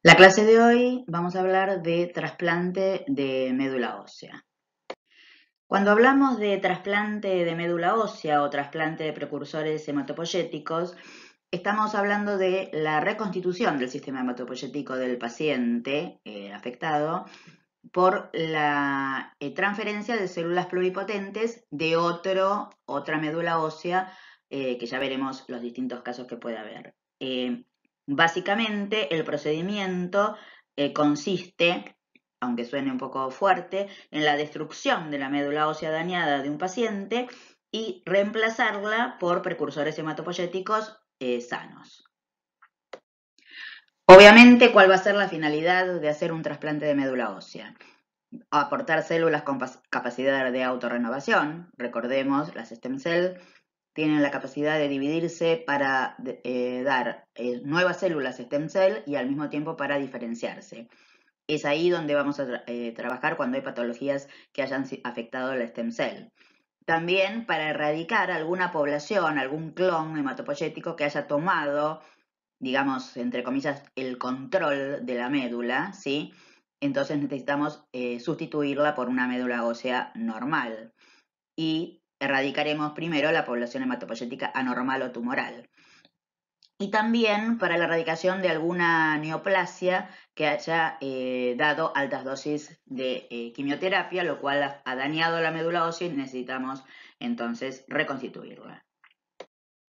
La clase de hoy vamos a hablar de trasplante de médula ósea. Cuando hablamos de trasplante de médula ósea o trasplante de precursores hematopoyéticos, estamos hablando de la reconstitución del sistema hematopoyético del paciente afectado por la transferencia de células pluripotentes de otra médula ósea, que ya veremos los distintos casos que puede haber. Básicamente, el procedimiento consiste, aunque suene un poco fuerte, en la destrucción de la médula ósea dañada de un paciente y reemplazarla por precursores hematopoyéticos sanos. Obviamente, ¿cuál va a ser la finalidad de hacer un trasplante de médula ósea? Aportar células con capacidad de autorrenovación. Recordemos, las stem cells tienen la capacidad de dividirse para dar nuevas células stem cell y al mismo tiempo para diferenciarse. Es ahí donde vamos a trabajar cuando hay patologías que hayan afectado la stem cell. También para erradicar alguna población, algún clon hematopoyético que haya tomado, digamos, entre comillas, el control de la médula, ¿sí? Entonces necesitamos sustituirla por una médula ósea normal y erradicaremos primero la población hematopoyética anormal o tumoral. Y también para la erradicación de alguna neoplasia que haya dado altas dosis de quimioterapia, lo cual ha dañado la médula ósea y necesitamos entonces reconstituirla.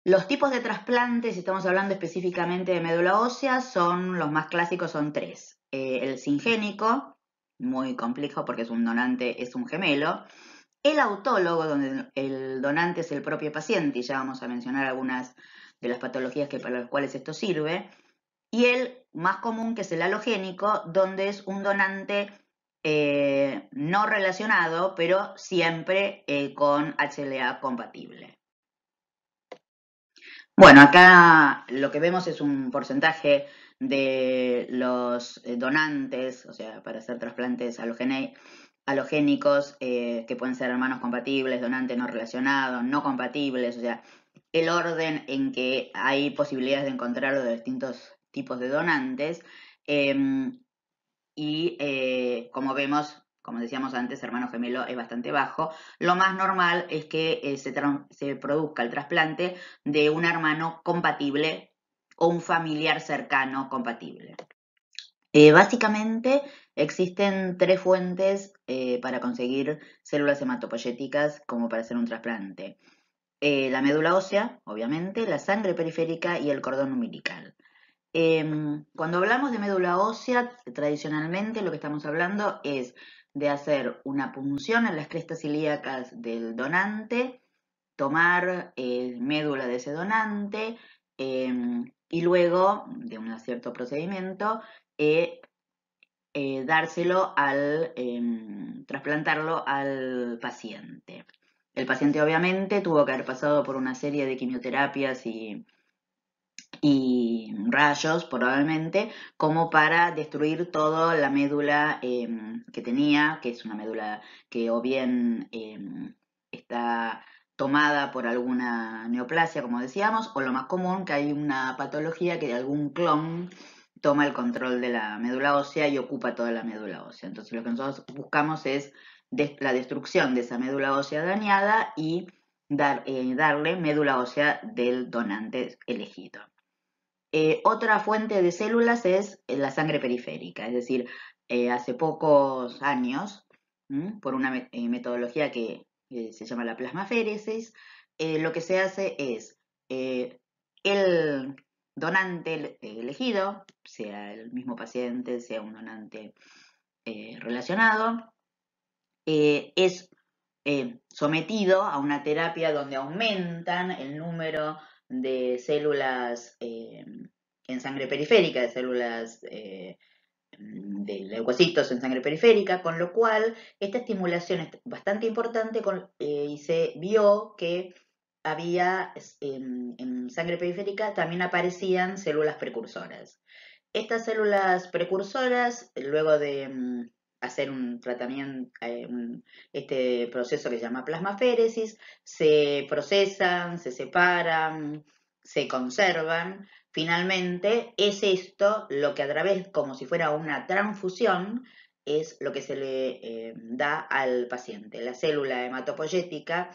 Los tipos de trasplantes, si estamos hablando específicamente de médula ósea, los más clásicos son tres. El singénico, muy complejo porque es un donante, es un gemelo. El autólogo, donde el donante es el propio paciente, y ya vamos a mencionar algunas de las patologías para las cuales esto sirve. Y el más común, que es el alogénico, donde es un donante no relacionado, pero siempre con HLA compatible. Bueno, acá lo que vemos es un porcentaje de los donantes, o sea, para hacer trasplantes halogénicos, que pueden ser hermanos compatibles, donantes no relacionados, no compatibles, o sea, el orden en que hay posibilidades de encontrar de distintos tipos de donantes. Como vemos, como decíamos antes, hermano gemelo es bastante bajo. Lo más normal es que se produzca el trasplante de un hermano compatible o un familiar cercano compatible. Básicamente existen tres fuentes para conseguir células hematopoyéticas como para hacer un trasplante. La médula ósea, obviamente, la sangre periférica y el cordón umbilical. Cuando hablamos de médula ósea, tradicionalmente lo que estamos hablando es de hacer una punción en las crestas ilíacas del donante, tomar médula de ese donante y luego, de un cierto procedimiento, trasplantarlo al paciente. El paciente obviamente tuvo que haber pasado por una serie de quimioterapias y rayos probablemente, como para destruir toda la médula que tenía, que es una médula que o bien está tomada por alguna neoplasia, como decíamos, o lo más común, que hay una patología que algún clon toma el control de la médula ósea y ocupa toda la médula ósea. Entonces lo que nosotros buscamos es la destrucción de esa médula ósea dañada y darle médula ósea del donante elegido. Otra fuente de células es la sangre periférica, es decir, hace pocos años, por una metodología que se llama la plasmaféresis, lo que se hace es el donante elegido, sea el mismo paciente, sea un donante relacionado, es sometido a una terapia donde aumentan el número de células en sangre periférica, de células de leucocitos en sangre periférica, con lo cual esta estimulación es bastante importante y se vio que había en sangre periférica también aparecían células precursoras. Estas células precursoras, luego de hacer un tratamiento, este proceso que se llama plasmaféresis, se procesan, se separan, se conservan finalmente es esto lo que a través, como si fuera una transfusión, es lo que se le da al paciente. La célula hematopoyética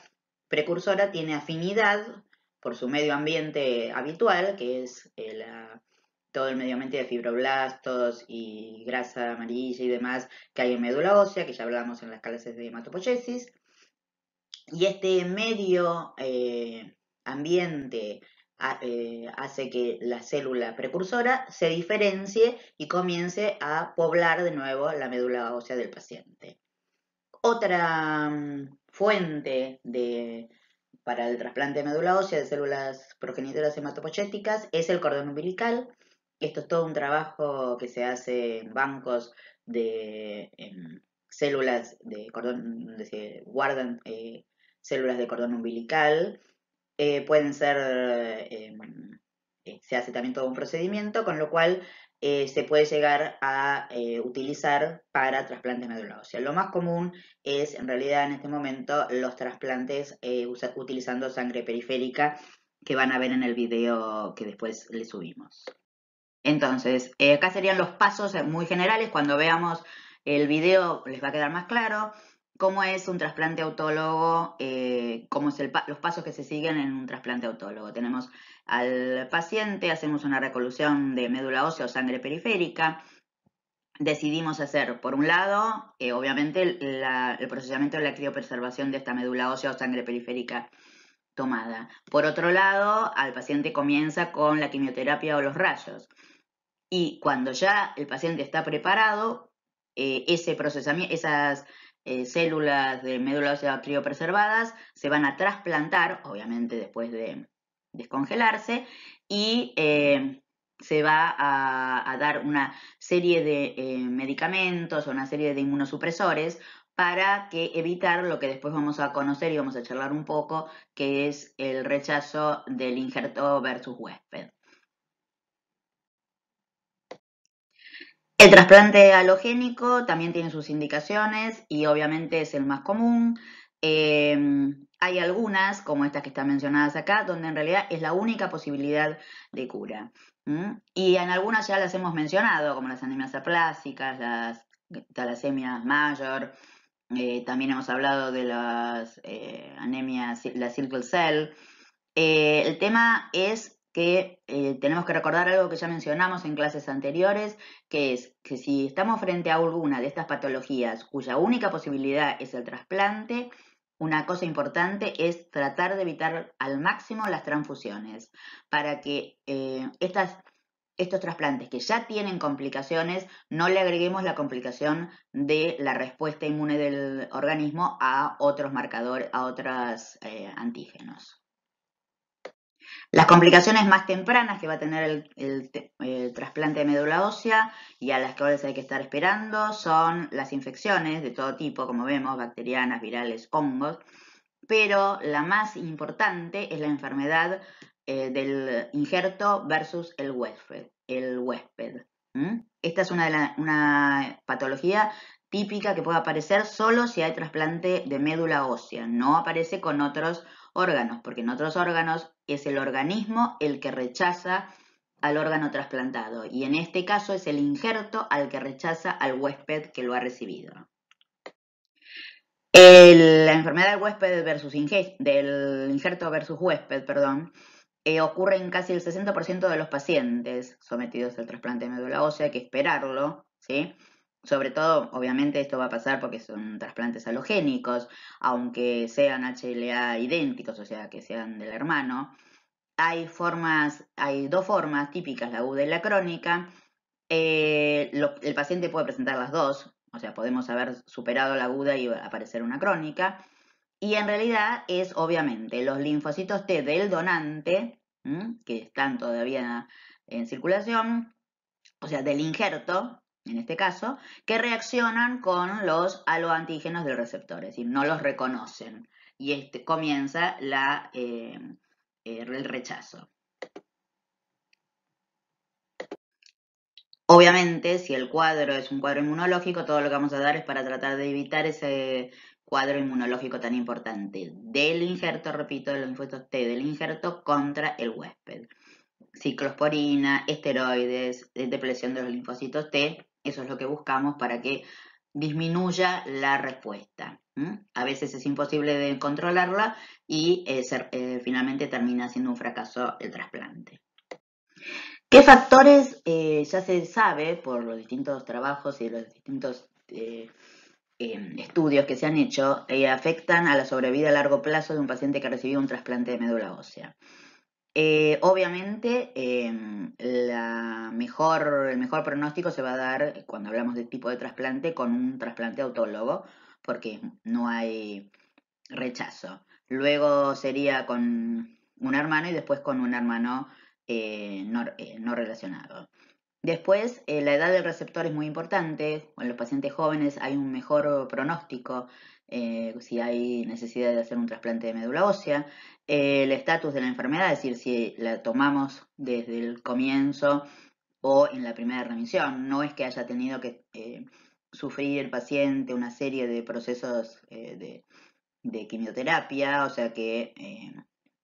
precursora tiene afinidad por su medio ambiente habitual, que es todo el medio ambiente de fibroblastos y grasa amarilla y demás que hay en médula ósea, que ya hablamos en las clases de hematopoiesis. Y este medio ambiente hace que la célula precursora se diferencie y comience a poblar de nuevo la médula ósea del paciente. Otra fuente para el trasplante de médula ósea de células progenitoras hematopoyéticas es el cordón umbilical. Esto es todo un trabajo que se hace en bancos de células de cordón, donde se guardan células de cordón umbilical. Pueden ser, se hace también todo un procedimiento, con lo cual se puede llegar a utilizar para trasplantes de médula ósea. Lo más común es, en realidad, en este momento, los trasplantes utilizando sangre periférica, que van a ver en el video que después le subimos. Entonces, acá serían los pasos muy generales. Cuando veamos el video les va a quedar más claro cómo es un trasplante autólogo, cómo es los pasos que se siguen en un trasplante autólogo. Tenemos al paciente, hacemos una recolusión de médula ósea o sangre periférica. Decidimos hacer, por un lado, obviamente, el procesamiento de la criopreservación de esta médula ósea o sangre periférica tomada. Por otro lado, al paciente comienza con la quimioterapia o los rayos. Y cuando ya el paciente está preparado, ese procesamiento, esas células de médula ósea criopreservadas se van a trasplantar, obviamente después de descongelarse, y se va a dar una serie de medicamentos o una serie de inmunosupresores para evitar lo que después vamos a conocer y vamos a charlar un poco, que es el rechazo del injerto versus huésped. El trasplante halogénico también tiene sus indicaciones y obviamente es el más común. Hay algunas, como estas que están mencionadas acá, donde en realidad es la única posibilidad de cura. Y en algunas ya las hemos mencionado, como las anemias aplásicas, las talasemias mayor. También hemos hablado de las anemias, la sickle cell. El tema es que tenemos que recordar algo que ya mencionamos en clases anteriores, que es que si estamos frente a alguna de estas patologías cuya única posibilidad es el trasplante, una cosa importante es tratar de evitar al máximo las transfusiones para que estos trasplantes que ya tienen complicaciones, no le agreguemos la complicación de la respuesta inmune del organismo a otros marcadores, a otros antígenos. Las complicaciones más tempranas que va a tener el trasplante de médula ósea y a las cuales hay que estar esperando son las infecciones de todo tipo, como vemos, bacterianas, virales, hongos, pero la más importante es la enfermedad del injerto versus el huésped. Esta es una patología típica que puede aparecer solo si hay trasplante de médula ósea, no aparece con otros órganos, porque en otros órganos es el organismo el que rechaza al órgano trasplantado y en este caso es el injerto al que rechaza al huésped que lo ha recibido. La enfermedad del huésped del injerto versus huésped, ocurre en casi el 60% de los pacientes sometidos al trasplante de médula ósea, hay que esperarlo, ¿sí? Sobre todo, obviamente, esto va a pasar porque son trasplantes halogénicos, aunque sean HLA idénticos, o sea, que sean del hermano. Hay dos formas típicas, la aguda y la crónica. El paciente puede presentar las dos, o sea, podemos haber superado la aguda y aparecer una crónica. Y en realidad es, obviamente, los linfocitos T del donante, que están todavía en circulación, o sea, del injerto, en este caso, que reaccionan con los aloantígenos del receptor, es decir, no los reconocen. Y comienza el rechazo. Obviamente, si el cuadro es un cuadro inmunológico, todo lo que vamos a dar es para tratar de evitar ese cuadro inmunológico tan importante del injerto, repito, de los linfocitos T del injerto contra el huésped. ciclosporina, esteroides, depresión de los linfocitos T. Eso es lo que buscamos para que disminuya la respuesta. A veces es imposible de controlarla y finalmente termina siendo un fracaso el trasplante. ¿Qué factores ya se sabe por los distintos trabajos y los distintos estudios que se han hecho afectan a la sobrevida a largo plazo de un paciente que ha recibido un trasplante de médula ósea? Obviamente, el mejor pronóstico se va a dar cuando hablamos de tipo de trasplante con un trasplante autólogo, porque no hay rechazo. Luego sería con un hermano y después con un hermano no relacionado. Después, la edad del receptor es muy importante. En los pacientes jóvenes hay un mejor pronóstico si hay necesidad de hacer un trasplante de médula ósea. El estatus de la enfermedad, es decir, si la tomamos desde el comienzo o en la primera remisión. No es que haya tenido que sufrir el paciente una serie de procesos de quimioterapia, o sea que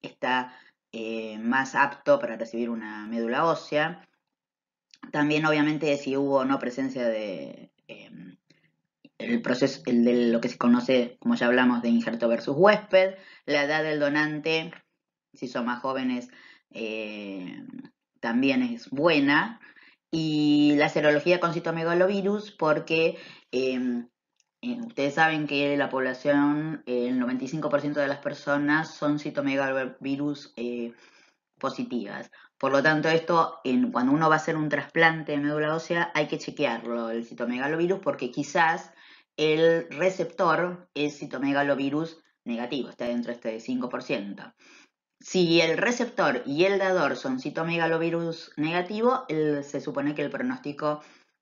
está más apto para recibir una médula ósea. También, obviamente, si hubo o no presencia de el proceso, el de lo que se conoce, como ya hablamos, de injerto versus huésped, la edad del donante, si son más jóvenes, también es buena, y la serología con citomegalovirus, porque ustedes saben que la población, el 95% de las personas son citomegalovirus positivas. Por lo tanto, esto, cuando uno va a hacer un trasplante de médula ósea, hay que chequearlo, el citomegalovirus, porque quizás el receptor es citomegalovirus negativo, está dentro de este 5%. Si el receptor y el dador son citomegalovirus negativo, se supone que el pronóstico,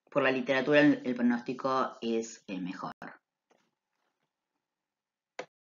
por la literatura, el pronóstico es mejor.